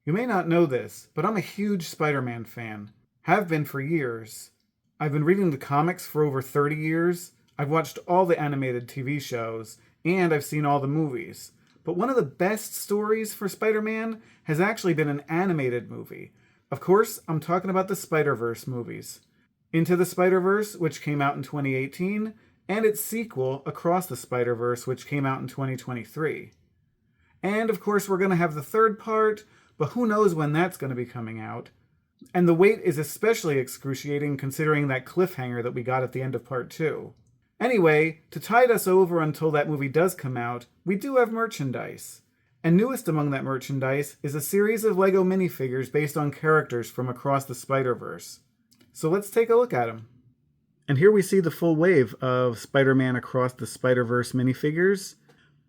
You may not know this, but I'm a huge Spider-Man fan. Have been for years. I've been reading the comics for over 30 years. I've watched all the animated TV shows, and I've seen all the movies. But one of the best stories for Spider-Man has actually been an animated movie. Of course, I'm talking about the Spider-Verse movies. Into the Spider-Verse, which came out in 2018, and its sequel, Across the Spider-Verse, which came out in 2023. And of course, we're going to have the third part, but who knows when that's going to be coming out. And the wait is especially excruciating considering that cliffhanger that we got at the end of part 2. Anyway, to tide us over until that movie does come out, we do have merchandise. And newest among that merchandise is a series of LEGO minifigures based on characters from Across the Spider-Verse. So let's take a look at them. And here we see the full wave of Spider-Man Across the Spider-Verse minifigures.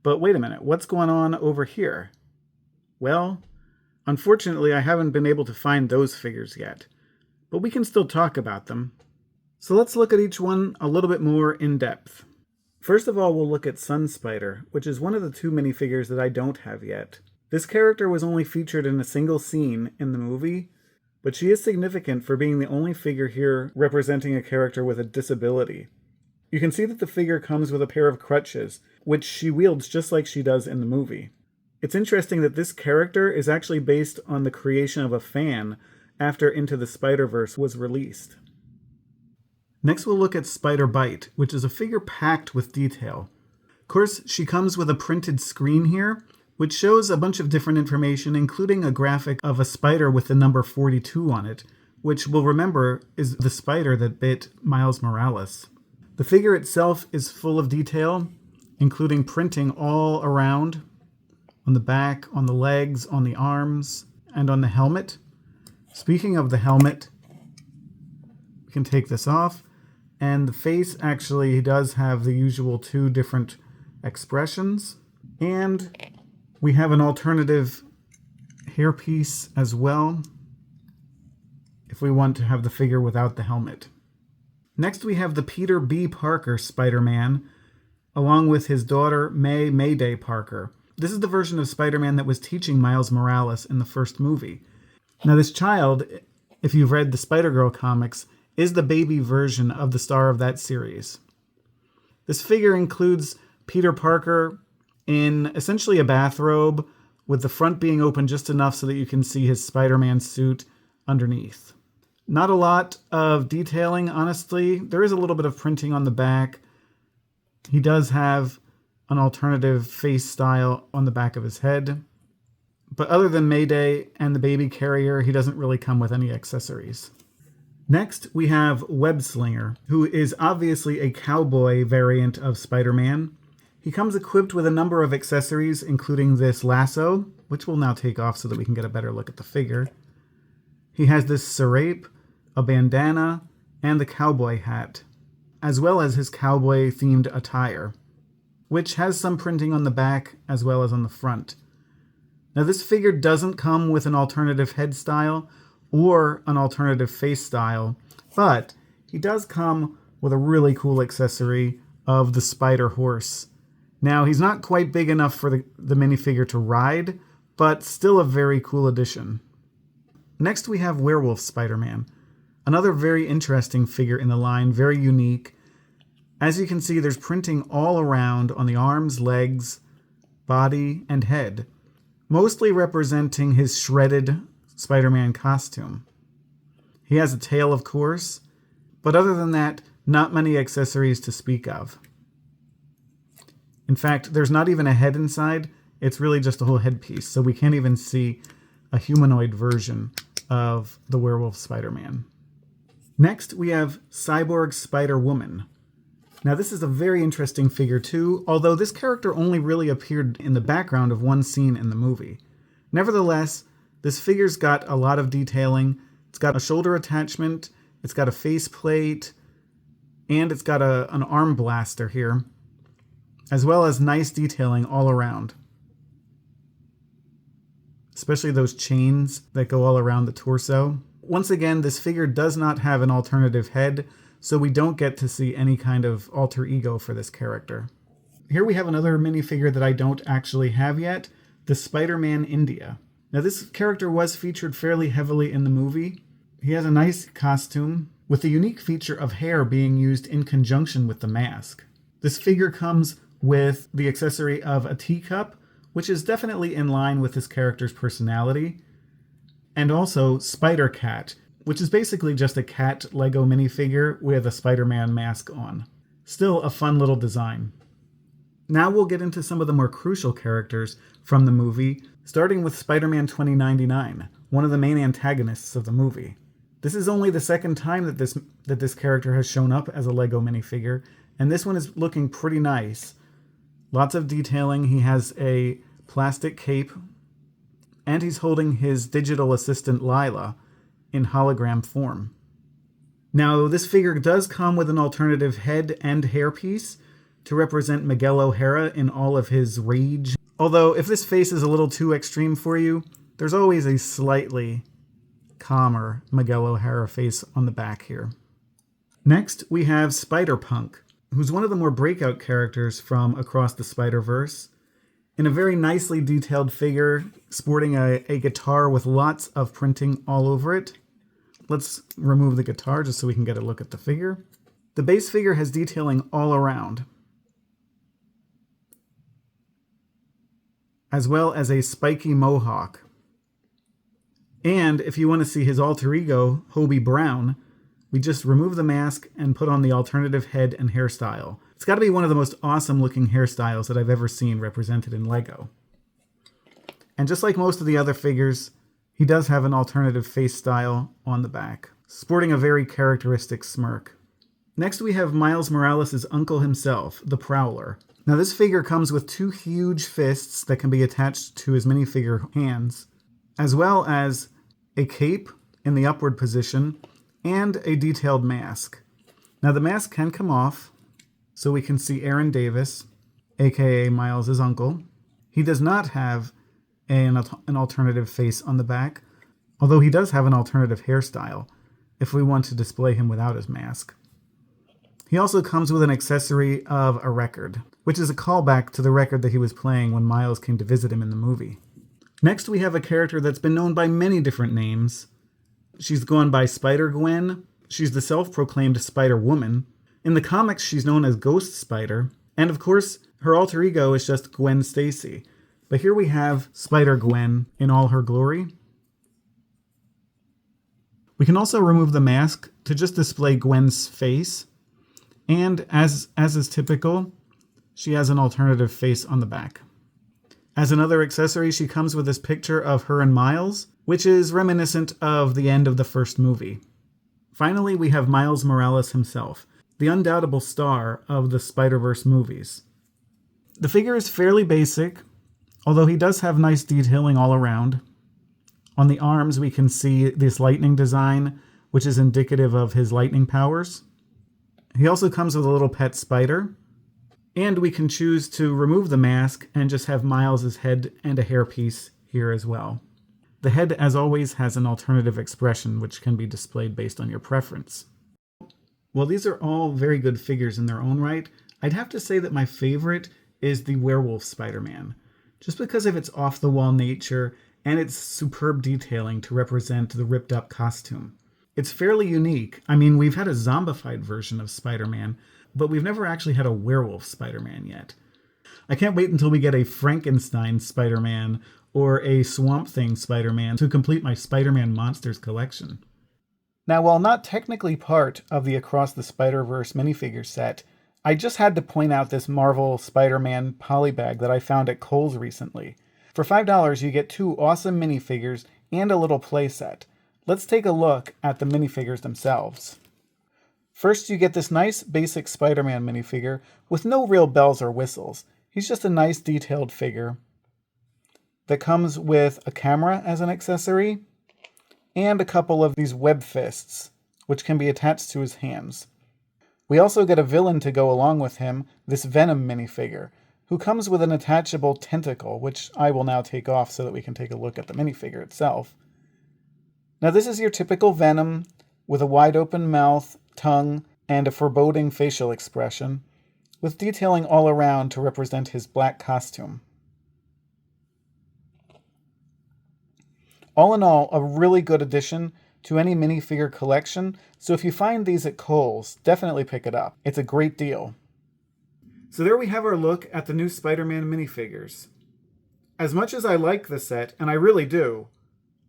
But wait a minute, what's going on over here? Well, unfortunately I haven't been able to find those figures yet. But we can still talk about them. So let's look at each one a little bit more in depth. First of all, we'll look at Sun Spider, which is one of the 2 minifigures that I don't have yet. This character was only featured in a single scene in the movie, but she is significant for being the only figure here representing a character with a disability. You can see that the figure comes with a pair of crutches, which she wields just like she does in the movie. It's interesting that this character is actually based on the creation of a fan after Into the Spider-Verse was released. Next we'll look at Spider-Bite, which is a figure packed with detail. Of course, she comes with a printed screen here, which shows a bunch of different information, including a graphic of a spider with the number 42 on it, which we'll remember is the spider that bit Miles Morales. The figure itself is full of detail, including printing all around, on the back, on the legs, on the arms, and on the helmet. Speaking of the helmet, we can take this off. And the face actually does have the usual 2 different expressions. And we have an alternative hairpiece as well, if we want to have the figure without the helmet. Next we have the Peter B. Parker Spider-Man, along with his daughter Mayday Parker. This is the version of Spider-Man that was teaching Miles Morales in the first movie. Now this child, if you've read the Spider-Girl comics, is the baby version of the star of that series. This figure includes Peter Parker in essentially a bathrobe, with the front being open just enough so that you can see his Spider-Man suit underneath. Not a lot of detailing, honestly. There is a little bit of printing on the back. He does have an alternative face style on the back of his head. But other than Mayday and the baby carrier, he doesn't really come with any accessories. Next, we have Web-Slinger, who is obviously a cowboy variant of Spider-Man. He comes equipped with a number of accessories, including this lasso, which we'll now take off so that we can get a better look at the figure. He has this serape, a bandana, and the cowboy hat, as well as his cowboy-themed attire, which has some printing on the back as well as on the front. Now, this figure doesn't come with an alternative head style or an alternative face style, but he does come with a really cool accessory of the Spider Horse. Now, he's not quite big enough for the minifigure to ride, but still a very cool addition. Next, we have Werewolf Spider-Man, another very interesting figure in the line, very unique. As you can see, there's printing all around on the arms, legs, body, and head, mostly representing his shredded Spider-Man costume. He has a tail, of course, but other than that, not many accessories to speak of. In fact, there's not even a head inside. It's really just a whole headpiece, so we can't even see a humanoid version of the Werewolf Spider-Man. Next, we have Cyborg Spider-Woman. Now, this is a very interesting figure too, although this character only really appeared in the background of one scene in the movie. Nevertheless, this figure's got a lot of detailing. It's got a shoulder attachment, it's got a face plate, and it's got an arm blaster here, as well as nice detailing all around. Especially those chains that go all around the torso. Once again, this figure does not have an alternative head, so we don't get to see any kind of alter ego for this character. Here we have another minifigure that I don't actually have yet, the Spider-Man India. Now this character was featured fairly heavily in the movie. He has a nice costume, with the unique feature of hair being used in conjunction with the mask. This figure comes with the accessory of a teacup, which is definitely in line with this character's personality, and also Spider-Cat, which is basically just a cat LEGO minifigure with a Spider-Man mask on. Still a fun little design. Now we'll get into some of the more crucial characters from the movie, starting with Spider-Man 2099, one of the main antagonists of the movie. This is only the second time that this character has shown up as a LEGO minifigure, and this one is looking pretty nice. Lots of detailing. He has a plastic cape, and he's holding his digital assistant Lila in hologram form. Now, this figure does come with an alternative head and hairpiece to represent Miguel O'Hara in all of his rage. Although, if this face is a little too extreme for you, there's always a slightly calmer Miguel O'Hara face on the back here. Next, we have Spider-Punk, who's one of the more breakout characters from Across the Spider-Verse, in a very nicely detailed figure, sporting a guitar with lots of printing all over it. Let's remove the guitar just so we can get a look at the figure. The base figure has detailing all around, as well as a spiky mohawk. And if you want to see his alter ego, Hobie Brown, we just remove the mask and put on the alternative head and hairstyle. It's got to be one of the most awesome looking hairstyles that I've ever seen represented in LEGO. And just like most of the other figures, he does have an alternative face style on the back, sporting a very characteristic smirk. Next we have Miles Morales' uncle himself, the Prowler. Now this figure comes with two huge fists that can be attached to his minifigure hands, as well as a cape in the upward position and a detailed mask. Now the mask can come off, so we can see Aaron Davis, aka Miles' uncle. He does not have an alternative face on the back, although he does have an alternative hairstyle if we want to display him without his mask. He also comes with an accessory of a record, which is a callback to the record that he was playing when Miles came to visit him in the movie. Next we have a character that's been known by many different names. She's gone by Spider-Gwen. She's the self-proclaimed Spider-Woman. In the comics, she's known as Ghost Spider. And of course, her alter ego is just Gwen Stacy. But here we have Spider-Gwen in all her glory. We can also remove the mask to just display Gwen's face. And as is typical, she has an alternative face on the back. As another accessory, she comes with this picture of her and Miles, which is reminiscent of the end of the first movie. Finally, we have Miles Morales himself, the undoubtable star of the Spider-Verse movies. The figure is fairly basic, although he does have nice detailing all around. On the arms, we can see this lightning design, which is indicative of his lightning powers. He also comes with a little pet spider. And we can choose to remove the mask and just have Miles' head and a hairpiece here as well. The head, as always, has an alternative expression which can be displayed based on your preference. While these are all very good figures in their own right, I'd have to say that my favorite is the Werewolf Spider-Man, just because of its off-the-wall nature and its superb detailing to represent the ripped-up costume. It's fairly unique. I mean, we've had a zombified version of Spider-Man, but we've never actually had a werewolf Spider-Man yet. I can't wait until we get a Frankenstein Spider-Man or a Swamp Thing Spider-Man to complete my Spider-Man Monsters collection. Now, while not technically part of the Across the Spider-Verse minifigure set, I just had to point out this Marvel Spider-Man polybag that I found at Kohl's recently. For $5, you get two awesome minifigures and a little playset. Let's take a look at the minifigures themselves. First, you get this nice basic Spider-Man minifigure with no real bells or whistles. He's just a nice detailed figure that comes with a camera as an accessory and a couple of these web fists, which can be attached to his hands. We also get a villain to go along with him, this Venom minifigure, who comes with an attachable tentacle, which I will now take off so that we can take a look at the minifigure itself. Now this is your typical Venom with a wide open mouth, tongue, and a foreboding facial expression, with detailing all around to represent his black costume. All in all, a really good addition to any minifigure collection, so if you find these at Kohl's, definitely pick it up. It's a great deal. So there we have our look at the new Spider-Man minifigures. As much as I like the set, and I really do,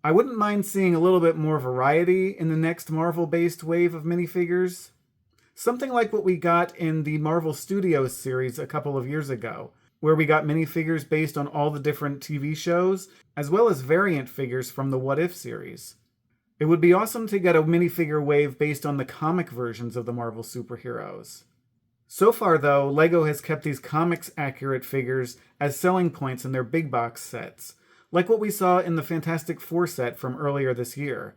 I wouldn't mind seeing a little bit more variety in the next Marvel-based wave of minifigures. Something like what we got in the Marvel Studios series a couple of years ago, where we got minifigures based on all the different TV shows, as well as variant figures from the What If series. It would be awesome to get a minifigure wave based on the comic versions of the Marvel superheroes. So far, though, LEGO has kept these comics-accurate figures as selling points in their big box sets, like what we saw in the Fantastic Four set from earlier this year.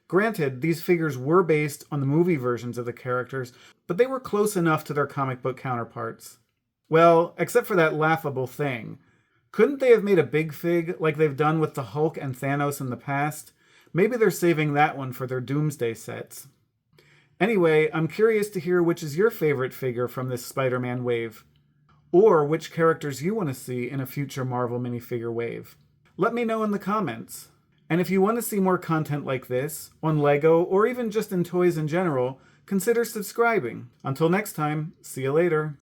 Granted, these figures were based on the movie versions of the characters, but they were close enough to their comic book counterparts. Well, except for that laughable thing. Couldn't they have made a big fig like they've done with the Hulk and Thanos in the past? Maybe they're saving that one for their Doomsday sets. Anyway, I'm curious to hear which is your favorite figure from this Spider-Man wave, or which characters you want to see in a future Marvel minifigure wave. Let me know in the comments. And if you want to see more content like this, on LEGO, or even just in toys in general, consider subscribing. Until next time, see you later.